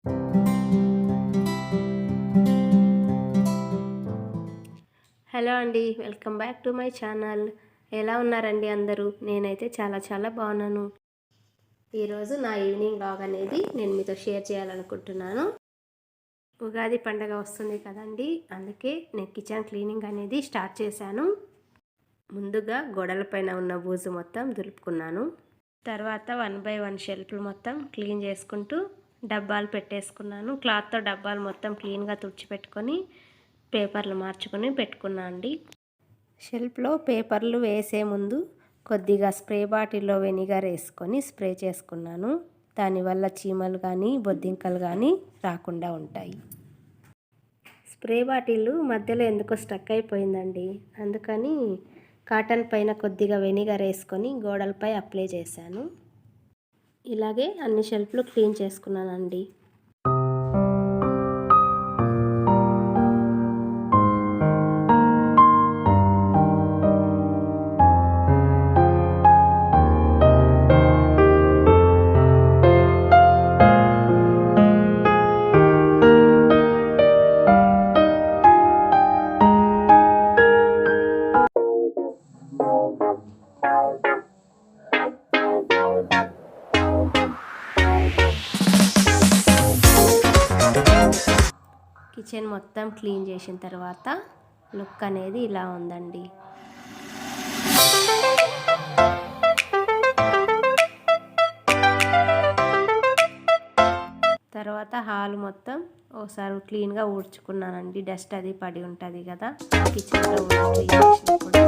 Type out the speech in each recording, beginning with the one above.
Hello అండి, welcome back to my channel. ఎలా ఉన్నారండి అందరూ? నేనైతే చాలా బాగున్నాను. ఈరోజు నా ఈవినింగ్ వ్లాగ్ అనేది నేను మీతో షేర్ చేయాలనుకుంటున్నాను. ఉగాది పండగ వస్తుంది కదండి, అందుకే నేను కిచెన్ క్లీనింగ్ అనేది స్టార్ట్ చేశాను. ముందుగా గోడలపైన ఉన్న బూజు మొత్తం దులుపుకున్నాను. తర్వాత 1 by 1 షెల్ఫ్లు మొత్తం క్లీన్ చేసుకుంటూ డబ్బాలు పెట్టేసుకున్నాను. క్లాత్తో డబ్బాలు మొత్తం క్లీన్గా తుడిచిపెట్టుకొని పేపర్లు మార్చుకొని పెట్టుకున్నా అండి. షెల్ఫ్లో పేపర్లు వేసే ముందు కొద్దిగా స్ప్రే బాటిల్లో వెనిగర్ వేసుకొని స్ప్రే చేసుకున్నాను. దానివల్ల చీమలు కానీ బొద్దింకలు కానీ రాకుండా ఉంటాయి. స్ప్రే బాటిల్ మధ్యలో ఎందుకో స్టక్ అయిపోయిందండి, అందుకని కాటన్ పైన కొద్దిగా వెనిగర్ వేసుకొని గోడలపై అప్లై చేశాను. ఇలాగే అన్ని షెల్ఫ్లు క్లీన్ చేసుకున్నానండి. కిచెన్ మొత్తం క్లీన్ చేసిన తర్వాత లుక్ అనేది ఇలా ఉందండి. తర్వాత హాల్ మొత్తం ఒకసారి క్లీన్గా ఊడ్చుకున్నానండి. డస్ట్ అది పడి ఉంటుంది కదా కిచెన్లో క్లీన్ చేసినప్పుడు,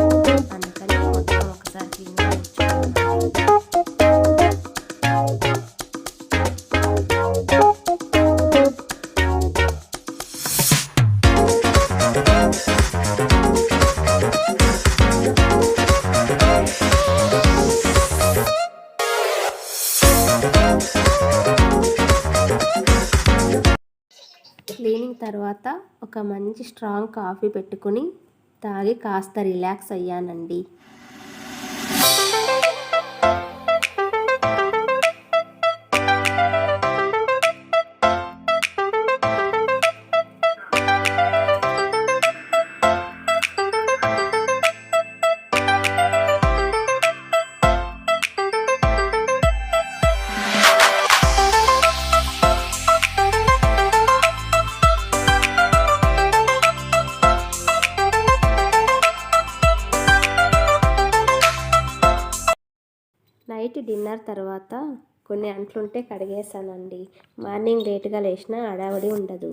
అందుకని మొత్తం ఒకసారి క్లీన్గా ఊడ్చుకున్నాను. క్లీనింగ్ తర్వాత ఒక మంచి స్ట్రాంగ్ కాఫీ పెట్టుకుని తాగి కాస్త రిలాక్స్ అయ్యానండి. నైట్ డిన్నర్ తర్వాత కొన్ని అంట్లుంటే కడిగేసానండి. మార్నింగ్ లేట్గా లేచినా హడావుడి ఉండదు.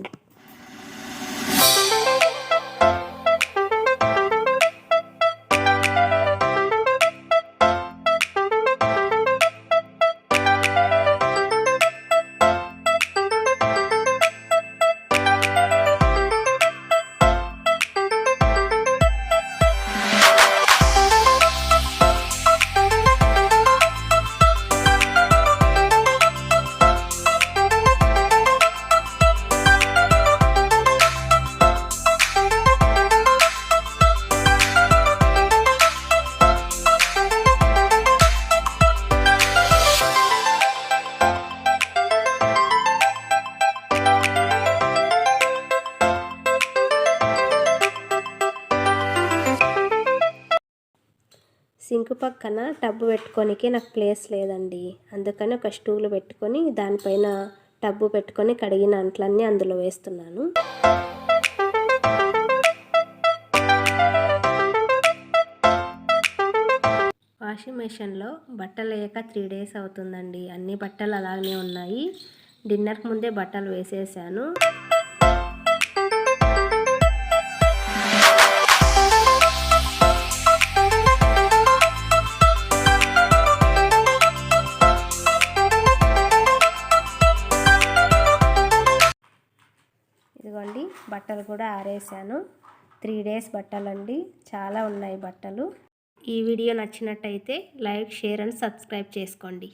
సింక్ పక్కన టబ్బు పెట్టుకోనికి నాకు ప్లేస్ లేదండి, అందుకని ఒక స్టూల్ పెట్టుకొని దానిపైన టబ్బు పెట్టుకొని కడిగిన అంట్లన్నీ అందులో వేస్తున్నాను. వాషింగ్ మెషిన్లో బట్టలు వేయక 3 days అవుతుందండి. అన్ని బట్టలు అలాగే ఉన్నాయి. డిన్నర్కి ముందే బట్టలు వేసేసాను. ఇదిగోండి బట్టలు కూడా ఆరేసాను. 3 days బట్టలండి, చాలా ఉన్నాయి బట్టలు. ఈ వీడియో నచ్చినట్టయితే లైక్, షేర్ అండ్ సబ్స్క్రైబ్ చేసుకోండి.